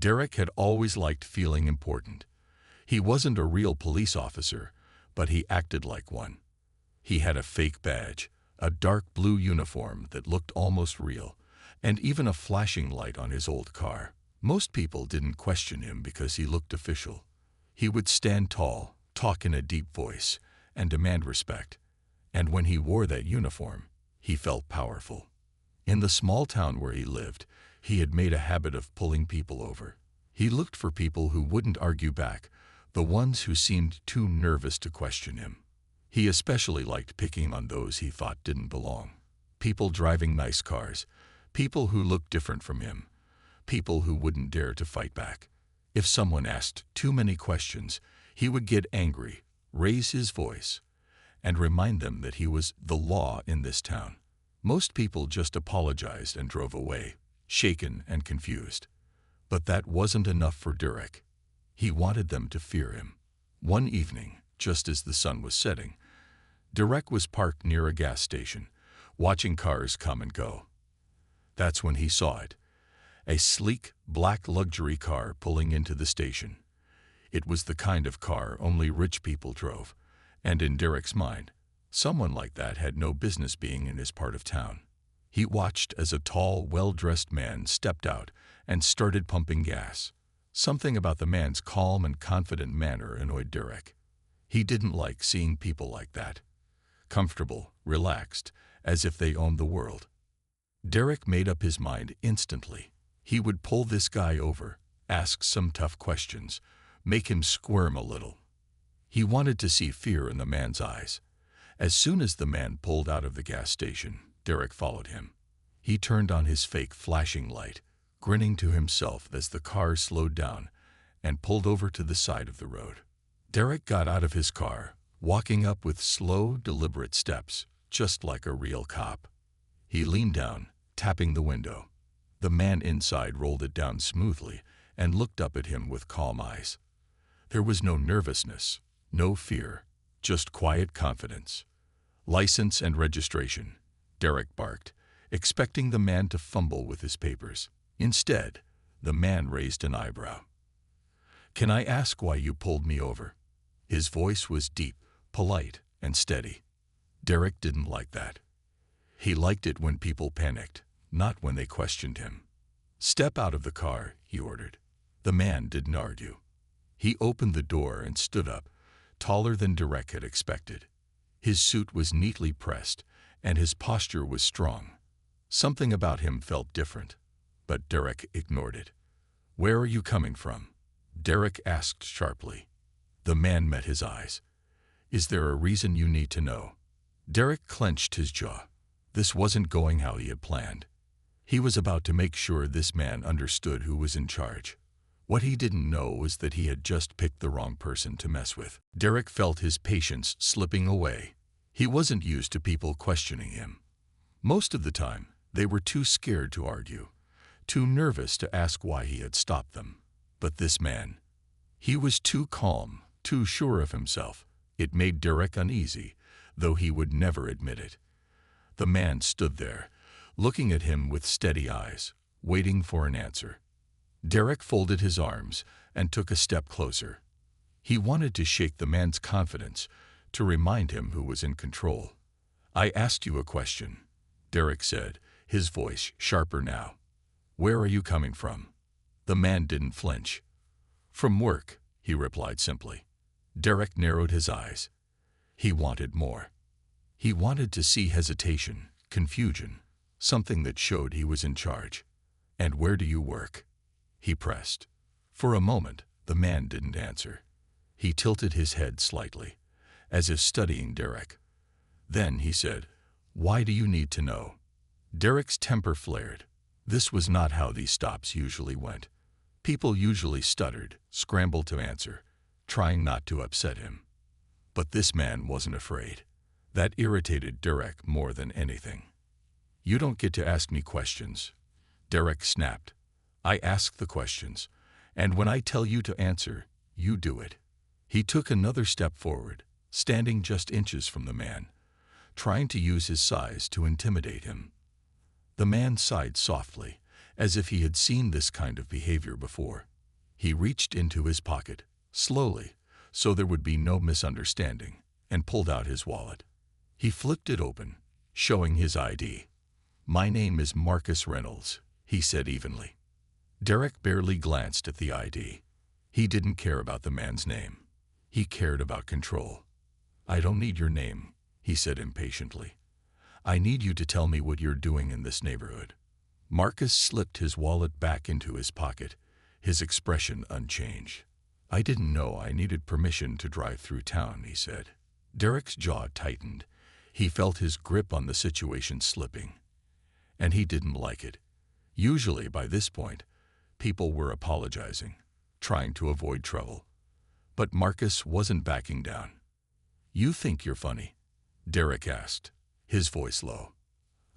Derek had always liked feeling important. He wasn't a real police officer, but he acted like one. He had a fake badge, a dark blue uniform that looked almost real, and even a flashing light on his old car. Most people didn't question him because he looked official. He would stand tall, talk in a deep voice, and demand respect. And when he wore that uniform, he felt powerful. In the small town where he lived, he had made a habit of pulling people over. He looked for people who wouldn't argue back, the ones who seemed too nervous to question him. He especially liked picking on those he thought didn't belong. People driving nice cars, people who looked different from him, people who wouldn't dare to fight back. If someone asked too many questions, he would get angry, raise his voice, and remind them that he was the law in this town. Most people just apologized and drove away, shaken and confused. But that wasn't enough for Derek. He wanted them to fear him. One evening, just as the sun was setting, Derek was parked near a gas station, watching cars come and go. That's when he saw it. A sleek, black luxury car pulling into the station. It was the kind of car only rich people drove, and in Derek's mind, someone like that had no business being in his part of town. He watched as a tall, well-dressed man stepped out and started pumping gas. Something about the man's calm and confident manner annoyed Derek. He didn't like seeing people like that. Comfortable, relaxed, as if they owned the world. Derek made up his mind instantly. He would pull this guy over, ask some tough questions, make him squirm a little. He wanted to see fear in the man's eyes. As soon as the man pulled out of the gas station, Derek followed him. He turned on his fake flashing light, grinning to himself as the car slowed down and pulled over to the side of the road. Derek got out of his car, walking up with slow, deliberate steps, just like a real cop. He leaned down, tapping the window. The man inside rolled it down smoothly and looked up at him with calm eyes. There was no nervousness, no fear, just quiet confidence. "License and registration," Derek barked, expecting the man to fumble with his papers. Instead, the man raised an eyebrow. "Can I ask why you pulled me over?" His voice was deep, polite, and steady. Derek didn't like that. He liked it when people panicked, not when they questioned him. "Step out of the car," he ordered. The man didn't argue. He opened the door and stood up, taller than Derek had expected. His suit was neatly pressed, and his posture was strong. Something about him felt different, but Derek ignored it. "Where are you coming from?" Derek asked sharply. The man met his eyes. "Is there a reason you need to know?" Derek clenched his jaw. This wasn't going how he had planned. He was about to make sure this man understood who was in charge. What he didn't know was that he had just picked the wrong person to mess with. Derek felt his patience slipping away. He wasn't used to people questioning him. Most of the time, they were too scared to argue, too nervous to ask why he had stopped them. But this man, he was too calm, too sure of himself. It made Derek uneasy, though he would never admit it. The man stood there, looking at him with steady eyes, waiting for an answer. Derek folded his arms and took a step closer. He wanted to shake the man's confidence, to remind him who was in control. "I asked you a question," Derek said, his voice sharper now. "Where are you coming from?" The man didn't flinch. "From work," he replied simply. Derek narrowed his eyes. He wanted more. He wanted to see hesitation, confusion, something that showed he was in charge. "And where do you work?" he pressed. For a moment, the man didn't answer. He tilted his head slightly, as if studying Derek. Then he said, "Why do you need to know?" Derek's temper flared. This was not how these stops usually went. People usually stuttered, scrambled to answer, trying not to upset him. But this man wasn't afraid. That irritated Derek more than anything. "You don't get to ask me questions," Derek snapped. "I ask the questions, and when I tell you to answer, you do it." He took another step forward, standing just inches from the man, trying to use his size to intimidate him. The man sighed softly, as if he had seen this kind of behavior before. He reached into his pocket, slowly, so there would be no misunderstanding, and pulled out his wallet. He flipped it open, showing his ID. "My name is Marcus Reynolds," he said evenly. Derek barely glanced at the ID. He didn't care about the man's name. He cared about control. "I don't need your name," he said impatiently. "I need you to tell me what you're doing in this neighborhood." Marcus slipped his wallet back into his pocket, his expression unchanged. "I didn't know I needed permission to drive through town," he said. Derek's jaw tightened. He felt his grip on the situation slipping. And he didn't like it. Usually, by this point, people were apologizing, trying to avoid trouble. But Marcus wasn't backing down. "You think you're funny?" Derek asked, his voice low.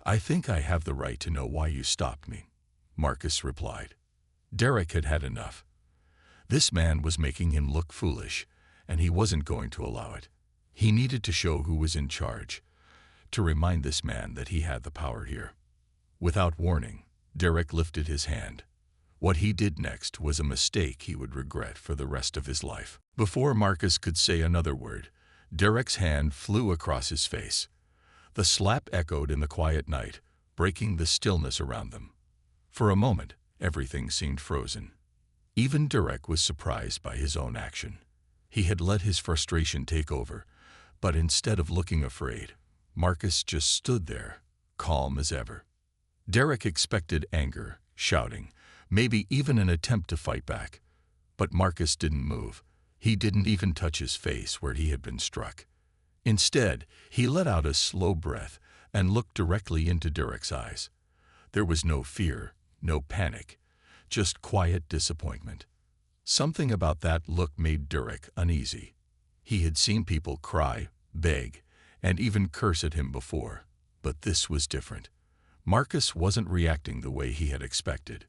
"I think I have the right to know why you stopped me," Marcus replied. Derek had had enough. This man was making him look foolish, and he wasn't going to allow it. He needed to show who was in charge, to remind this man that he had the power here. Without warning, Derek lifted his hand. What he did next was a mistake he would regret for the rest of his life. Before Marcus could say another word, Derek's hand flew across his face. The slap echoed in the quiet night, breaking the stillness around them. For a moment, everything seemed frozen. Even Derek was surprised by his own action. He had let his frustration take over, but instead of looking afraid, Marcus just stood there, calm as ever. Derek expected anger, shouting, maybe even an attempt to fight back. But Marcus didn't move. He didn't even touch his face where he had been struck. Instead, he let out a slow breath and looked directly into Derek's eyes. There was no fear, no panic, just quiet disappointment. Something about that look made Derek uneasy. He had seen people cry, beg, and even curse at him before, but this was different. Marcus wasn't reacting the way he had expected.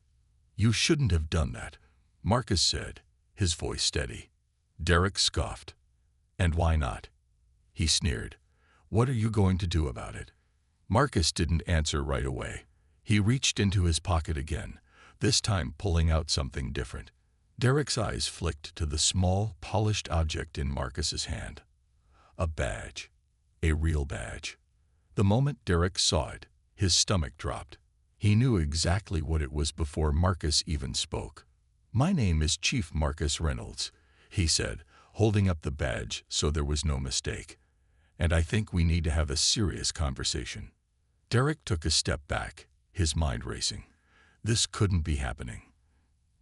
"You shouldn't have done that," Marcus said, his voice steady. Derek scoffed. "And why not?" He sneered. "What are you going to do about it?" Marcus didn't answer right away. He reached into his pocket again, this time pulling out something different. Derek's eyes flicked to the small, polished object in Marcus's hand. A badge. A real badge. The moment Derek saw it, his stomach dropped. He knew exactly what it was before Marcus even spoke. "My name is Chief Marcus Reynolds," he said, holding up the badge so there was no mistake. "And I think we need to have a serious conversation." Derek took a step back, his mind racing. This couldn't be happening.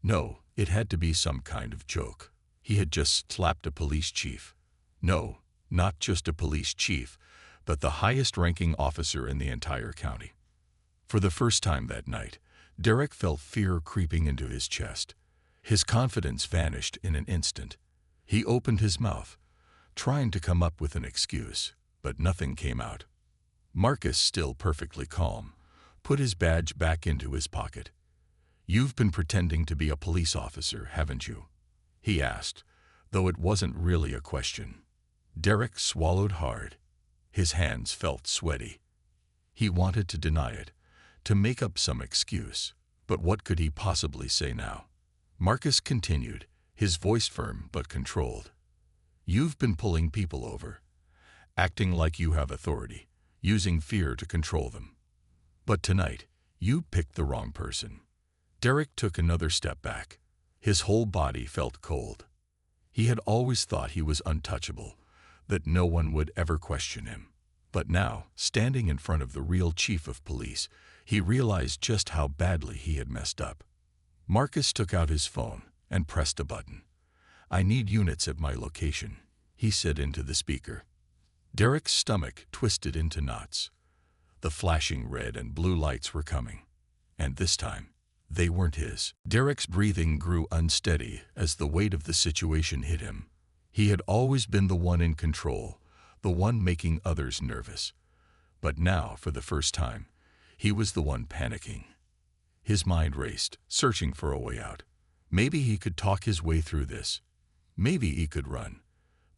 No, it had to be some kind of joke. He had just slapped a police chief. No, not just a police chief, but the highest-ranking officer in the entire county. For the first time that night, Derek felt fear creeping into his chest. His confidence vanished in an instant. He opened his mouth, trying to come up with an excuse, but nothing came out. Marcus, still perfectly calm, put his badge back into his pocket. "You've been pretending to be a police officer, haven't you?" he asked, though it wasn't really a question. Derek swallowed hard. His hands felt sweaty. He wanted to deny it, to make up some excuse, but what could he possibly say now? Marcus continued, his voice firm but controlled. "You've been pulling people over, acting like you have authority, using fear to control them. But tonight, you picked the wrong person." Derek took another step back. His whole body felt cold. He had always thought he was untouchable, that no one would ever question him. But now, standing in front of the real chief of police, he realized just how badly he had messed up. Marcus took out his phone and pressed a button. "I need units at my location," he said into the speaker. Derek's stomach twisted into knots. The flashing red and blue lights were coming, and this time, they weren't his. Derek's breathing grew unsteady as the weight of the situation hit him. He had always been the one in control, the one making others nervous. But now, for the first time, he was the one panicking. His mind raced, searching for a way out. Maybe he could talk his way through this. Maybe he could run.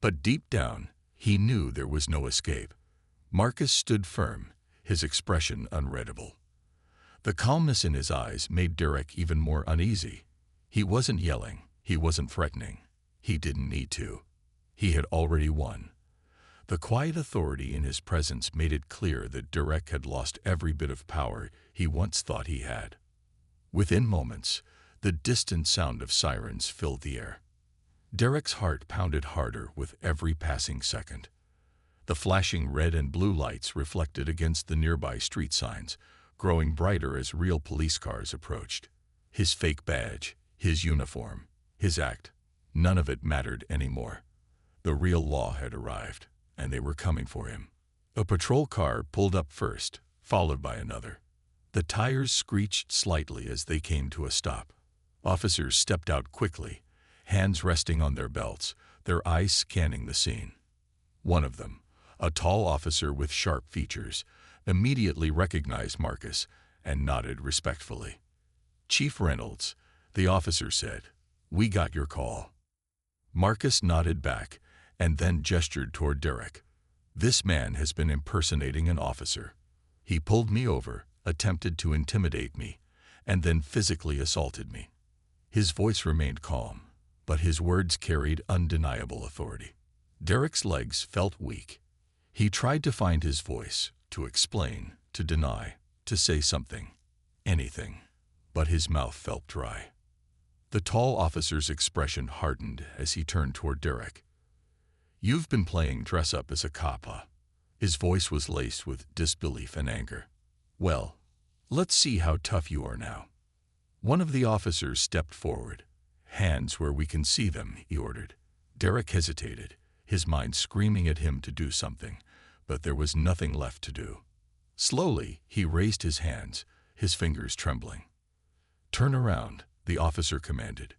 But deep down, he knew there was no escape. Marcus stood firm, his expression unreadable. The calmness in his eyes made Derek even more uneasy. He wasn't yelling. He wasn't threatening. He didn't need to. He had already won. The quiet authority in his presence made it clear that Derek had lost every bit of power he once thought he had. Within moments, the distant sound of sirens filled the air. Derek's heart pounded harder with every passing second. The flashing red and blue lights reflected against the nearby street signs, growing brighter as real police cars approached. His fake badge, his uniform, his act, none of it mattered anymore. The real law had arrived, and they were coming for him. A patrol car pulled up first, followed by another. The tires screeched slightly as they came to a stop. Officers stepped out quickly, hands resting on their belts, their eyes scanning the scene. One of them, a tall officer with sharp features, immediately recognized Marcus and nodded respectfully. "Chief Reynolds," the officer said, "we got your call." Marcus nodded back and then gestured toward Derek. "This man has been impersonating an officer. He pulled me over, attempted to intimidate me, and then physically assaulted me." His voice remained calm, but his words carried undeniable authority. Derek's legs felt weak. He tried to find his voice, to explain, to deny, to say something, anything, but his mouth felt dry. The tall officer's expression hardened as he turned toward Derek. "You've been playing dress-up as a cop, huh?" His voice was laced with disbelief and anger. "Well, let's see how tough you are now." One of the officers stepped forward. "Hands where we can see them," he ordered. Derek hesitated, his mind screaming at him to do something, but there was nothing left to do. Slowly, he raised his hands, his fingers trembling. "Turn around," the officer commanded.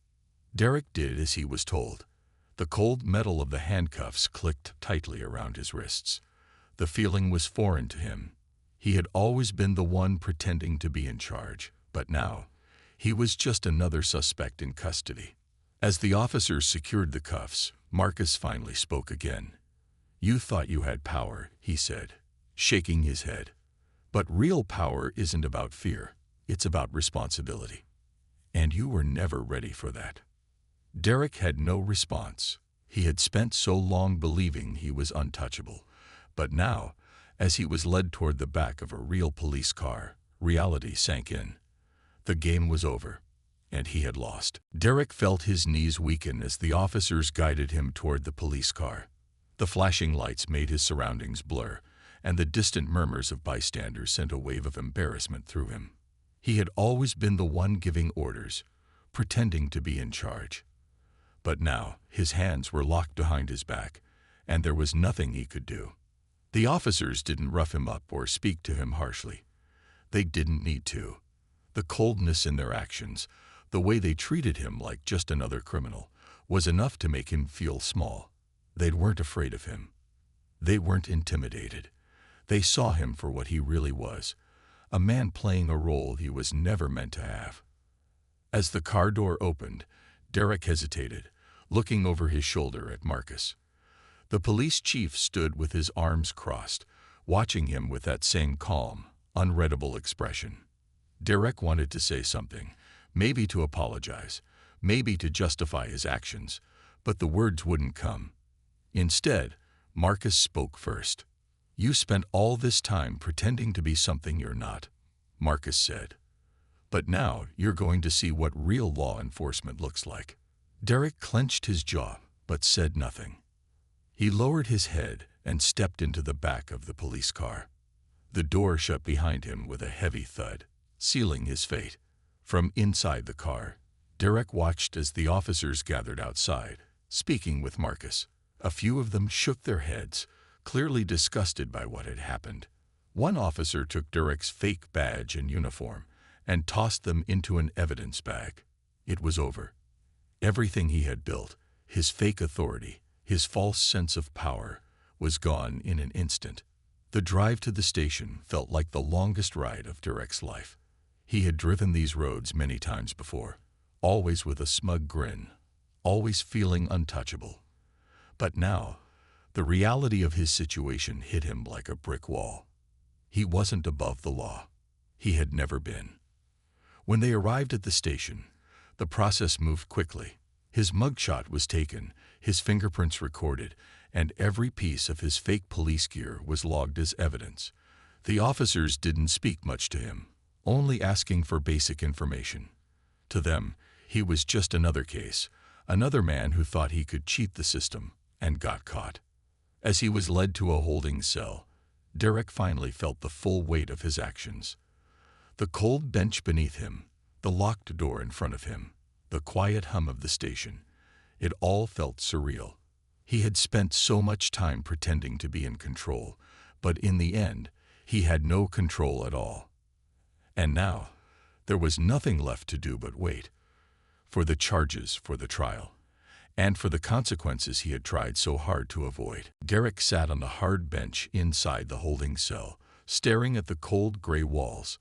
Derek did as he was told. The cold metal of the handcuffs clicked tightly around his wrists. The feeling was foreign to him. He had always been the one pretending to be in charge, but now, he was just another suspect in custody. As the officers secured the cuffs, Marcus finally spoke again. "You thought you had power," he said, shaking his head. "But real power isn't about fear, it's about responsibility. And you were never ready for that." Derek had no response. He had spent so long believing he was untouchable. But now, as he was led toward the back of a real police car, reality sank in. The game was over, and he had lost. Derek felt his knees weaken as the officers guided him toward the police car. The flashing lights made his surroundings blur, and the distant murmurs of bystanders sent a wave of embarrassment through him. He had always been the one giving orders, pretending to be in charge. But now, his hands were locked behind his back, and there was nothing he could do. The officers didn't rough him up or speak to him harshly. They didn't need to. The coldness in their actions, the way they treated him like just another criminal, was enough to make him feel small. They weren't afraid of him. They weren't intimidated. They saw him for what he really was, a man playing a role he was never meant to have. As the car door opened, Derek hesitated, looking over his shoulder at Marcus. The police chief stood with his arms crossed, watching him with that same calm, unreadable expression. Derek wanted to say something, maybe to apologize, maybe to justify his actions, but the words wouldn't come. Instead, Marcus spoke first. "You spent all this time pretending to be something you're not," Marcus said. "But now you're going to see what real law enforcement looks like." Derek clenched his jaw, but said nothing. He lowered his head and stepped into the back of the police car. The door shut behind him with a heavy thud, sealing his fate. From inside the car, Derek watched as the officers gathered outside, speaking with Marcus. A few of them shook their heads, clearly disgusted by what had happened. One officer took Derek's fake badge and uniform and tossed them into an evidence bag. It was over. Everything he had built, his fake authority, his false sense of power, was gone in an instant. The drive to the station felt like the longest ride of Derek's life. He had driven these roads many times before, always with a smug grin, always feeling untouchable. But now, the reality of his situation hit him like a brick wall. He wasn't above the law. He had never been. When they arrived at the station, the process moved quickly. His mugshot was taken, his fingerprints recorded, and every piece of his fake police gear was logged as evidence. The officers didn't speak much to him, only asking for basic information. To them, he was just another case, another man who thought he could cheat the system and got caught. As he was led to a holding cell, Derek finally felt the full weight of his actions. The cold bench beneath him, the locked door in front of him, the quiet hum of the station. It all felt surreal. He had spent so much time pretending to be in control, but in the end, he had no control at all. And now, there was nothing left to do but wait. For the charges, for the trial, and for the consequences he had tried so hard to avoid. Derek sat on the hard bench inside the holding cell, staring at the cold gray walls.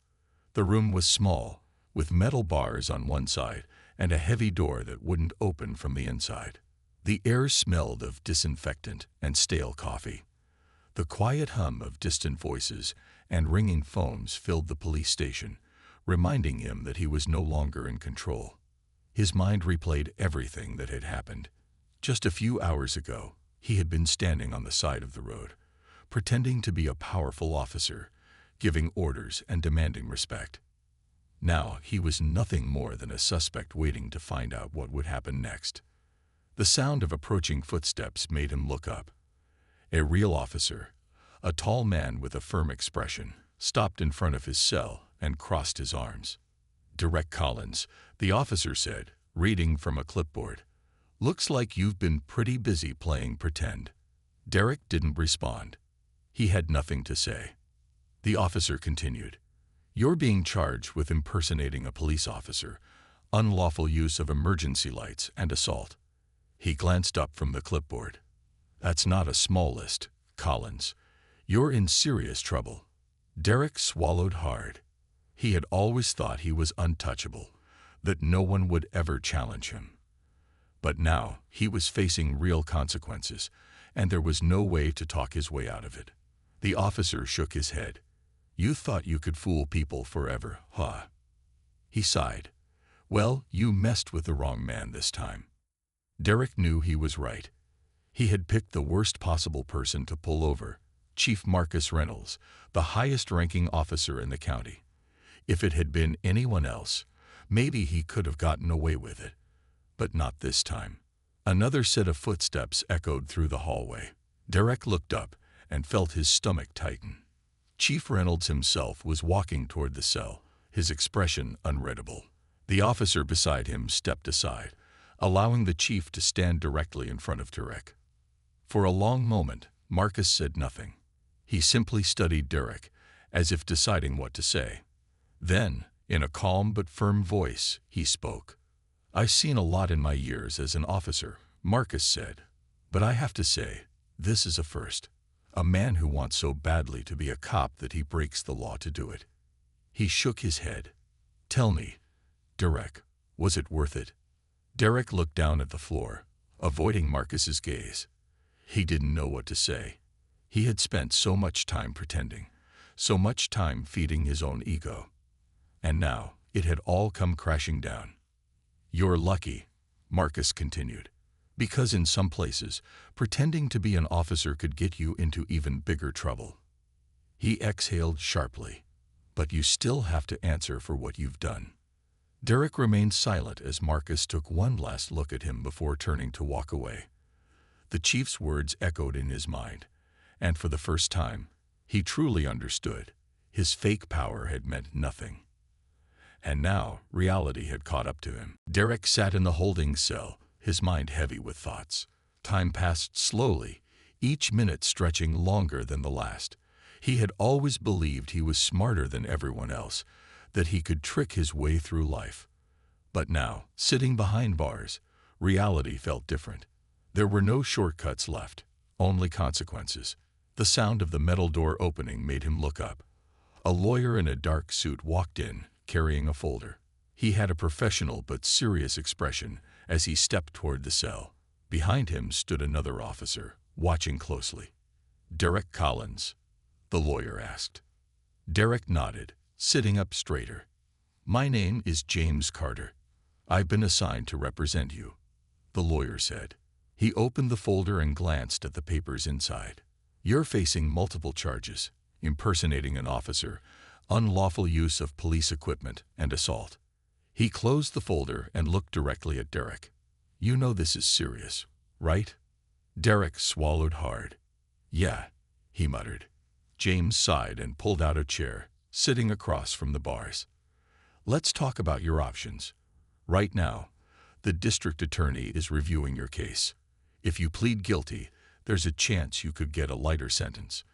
The room was small, with metal bars on one side and a heavy door that wouldn't open from the inside. The air smelled of disinfectant and stale coffee. The quiet hum of distant voices and ringing phones filled the police station, reminding him that he was no longer in control. His mind replayed everything that had happened. Just a few hours ago, he had been standing on the side of the road, pretending to be a powerful officer, giving orders and demanding respect. Now he was nothing more than a suspect waiting to find out what would happen next. The sound of approaching footsteps made him look up. A real officer, a tall man with a firm expression, stopped in front of his cell and crossed his arms. "Derek Collins," the officer said, reading from a clipboard. "Looks like you've been pretty busy playing pretend." Derek didn't respond. He had nothing to say. The officer continued. "You're being charged with impersonating a police officer, unlawful use of emergency lights, and assault." He glanced up from the clipboard. "That's not a small list, Collins. You're in serious trouble." Derek swallowed hard. He had always thought he was untouchable, that no one would ever challenge him. But now he was facing real consequences, and there was no way to talk his way out of it. The officer shook his head. "You thought you could fool people forever, huh?" He sighed. "Well, you messed with the wrong man this time." Derek knew he was right. He had picked the worst possible person to pull over, Chief Marcus Reynolds, the highest-ranking officer in the county. If it had been anyone else, maybe he could have gotten away with it. But not this time. Another set of footsteps echoed through the hallway. Derek looked up and felt his stomach tighten. Chief Reynolds himself was walking toward the cell, his expression unreadable. The officer beside him stepped aside, allowing the chief to stand directly in front of Derek. For a long moment, Marcus said nothing. He simply studied Derek, as if deciding what to say. Then, in a calm but firm voice, he spoke. "I've seen a lot in my years as an officer," Marcus said, "but I have to say, this is a first. A man who wants so badly to be a cop that he breaks the law to do it." He shook his head. "Tell me, Derek, was it worth it?" Derek looked down at the floor, avoiding Marcus's gaze. He didn't know what to say. He had spent so much time pretending, so much time feeding his own ego. And now it had all come crashing down. "You're lucky," Marcus continued, "because in some places, pretending to be an officer could get you into even bigger trouble." He exhaled sharply. "But you still have to answer for what you've done." Derek remained silent as Marcus took one last look at him before turning to walk away. The chief's words echoed in his mind, and for the first time, he truly understood. His fake power had meant nothing. And now, reality had caught up to him. Derek sat in the holding cell, his mind heavy with thoughts. Time passed slowly, each minute stretching longer than the last. He had always believed he was smarter than everyone else, that he could trick his way through life. But now, sitting behind bars, reality felt different. There were no shortcuts left, only consequences. The sound of the metal door opening made him look up. A lawyer in a dark suit walked in, carrying a folder. He had a professional but serious expression as he stepped toward the cell. Behind him stood another officer, watching closely. "Derek Collins?" the lawyer asked. Derek nodded, sitting up straighter. "My name is James Carter. I've been assigned to represent you." the lawyer said. He opened the folder and glanced at the papers inside. You're facing multiple charges: impersonating an officer, unlawful use of police equipment, and assault. He closed the folder and looked directly at Derek. You know this is serious, right? Derek swallowed hard. Yeah, he muttered. James sighed and pulled out a chair, sitting across from the bars. Let's talk about your options. Right now, the district attorney is reviewing your case. If you plead guilty, there's a chance you could get a lighter sentence.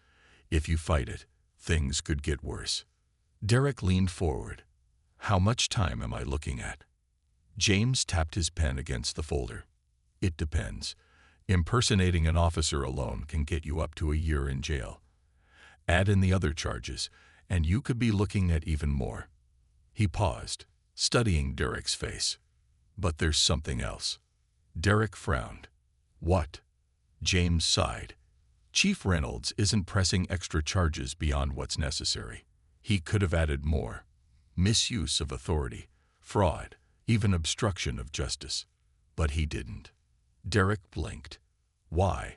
If you fight it, things could get worse. Derek leaned forward. How much time am I looking at? James tapped his pen against the folder. It depends. Impersonating an officer alone can get you up to a year in jail. Add in the other charges, and you could be looking at even more. He paused, studying Derek's face. But there's something else. Derek frowned. What? James sighed. Chief Reynolds isn't pressing extra charges beyond what's necessary. He could have added more. Misuse of authority, fraud, even obstruction of justice. But he didn't. Derek blinked. Why?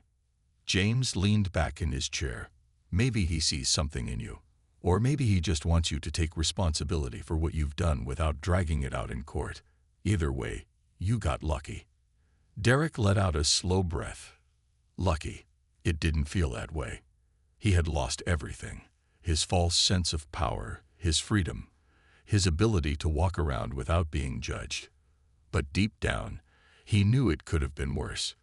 James leaned back in his chair. Maybe he sees something in you. Or maybe he just wants you to take responsibility for what you've done without dragging it out in court. Either way, you got lucky. Derek let out a slow breath. Lucky. It didn't feel that way. He had lost everything. His false sense of power, his freedom, his ability to walk around without being judged. But deep down, he knew it could have been worse.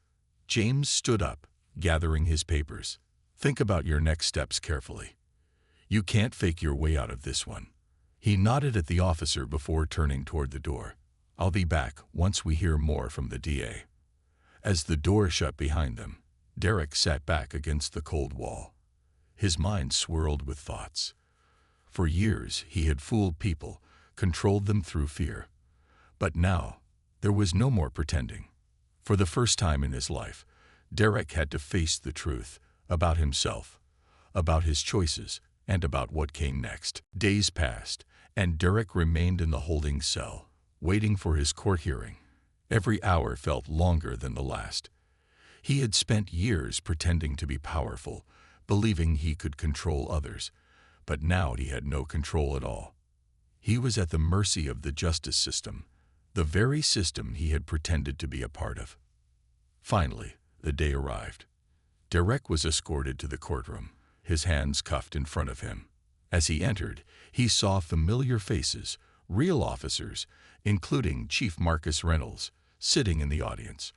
James stood up, gathering his papers. Think about your next steps carefully. You can't fake your way out of this one. He nodded at the officer before turning toward the door. I'll be back once we hear more from the DA. As the door shut behind them, Derek sat back against the cold wall. His mind swirled with thoughts. For years, he had fooled people, controlled them through fear. But now, there was no more pretending. For the first time in his life, Derek had to face the truth about himself, about his choices, and about what came next. Days passed, and Derek remained in the holding cell, waiting for his court hearing. Every hour felt longer than the last. He had spent years pretending to be powerful, believing he could control others, but now he had no control at all. He was at the mercy of the justice system, the very system he had pretended to be a part of. Finally, the day arrived. Derek was escorted to the courtroom, his hands cuffed in front of him. As he entered, he saw familiar faces, real officers, including Chief Marcus Reynolds, sitting in the audience.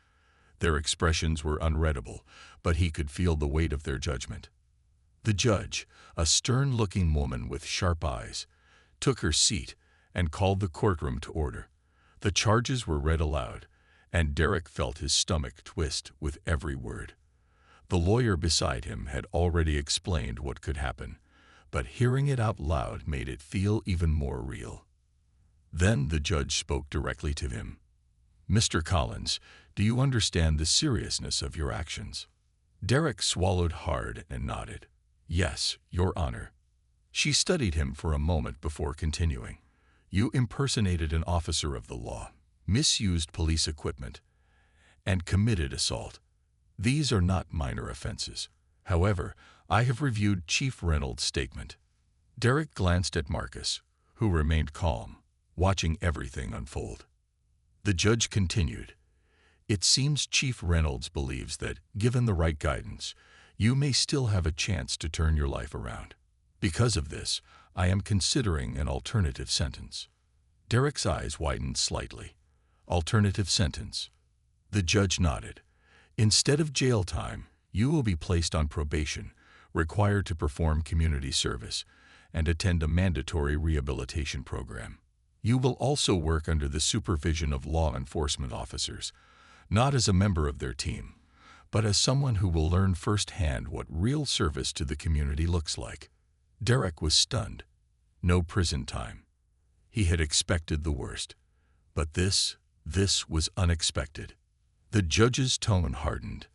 Their expressions were unreadable, but he could feel the weight of their judgment. The judge, a stern-looking woman with sharp eyes, took her seat and called the courtroom to order. The charges were read aloud, and Derek felt his stomach twist with every word. The lawyer beside him had already explained what could happen, but hearing it out loud made it feel even more real. Then the judge spoke directly to him. Mr. Collins, do you understand the seriousness of your actions? Derek swallowed hard and nodded. Yes, Your Honor. She studied him for a moment before continuing. You impersonated an officer of the law, misused police equipment, and committed assault. These are not minor offenses. However, I have reviewed Chief Reynolds' statement. Derek glanced at Marcus, who remained calm, watching everything unfold. The judge continued. It seems Chief Reynolds believes that, given the right guidance, you may still have a chance to turn your life around. Because of this, I am considering an alternative sentence. Derek's eyes widened slightly. Alternative sentence. The judge nodded. Instead of jail time, you will be placed on probation, required to perform community service, and attend a mandatory rehabilitation program. You will also work under the supervision of law enforcement officers, not as a member of their team, but as someone who will learn firsthand what real service to the community looks like. Derek was stunned. No prison time. He had expected the worst. But this was unexpected. The judge's tone hardened.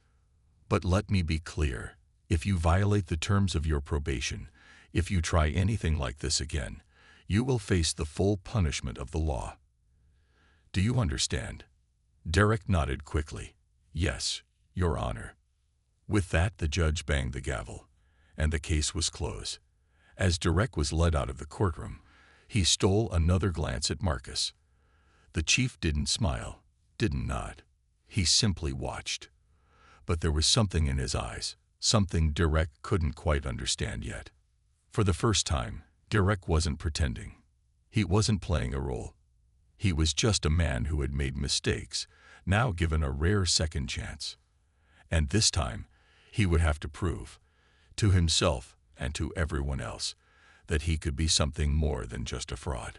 But let me be clear. If you violate the terms of your probation, if you try anything like this again, you will face the full punishment of the law. Do you understand? Derek nodded quickly. Yes, Your Honor. With that, the judge banged the gavel, and the case was closed. As Derek was led out of the courtroom, he stole another glance at Marcus. The chief didn't smile, didn't nod. He simply watched. But there was something in his eyes, something Derek couldn't quite understand yet. For the first time, Derek wasn't pretending. He wasn't playing a role. He was just a man who had made mistakes, now given a rare second chance. And this time, he would have to prove, to himself and to everyone else, that he could be something more than just a fraud.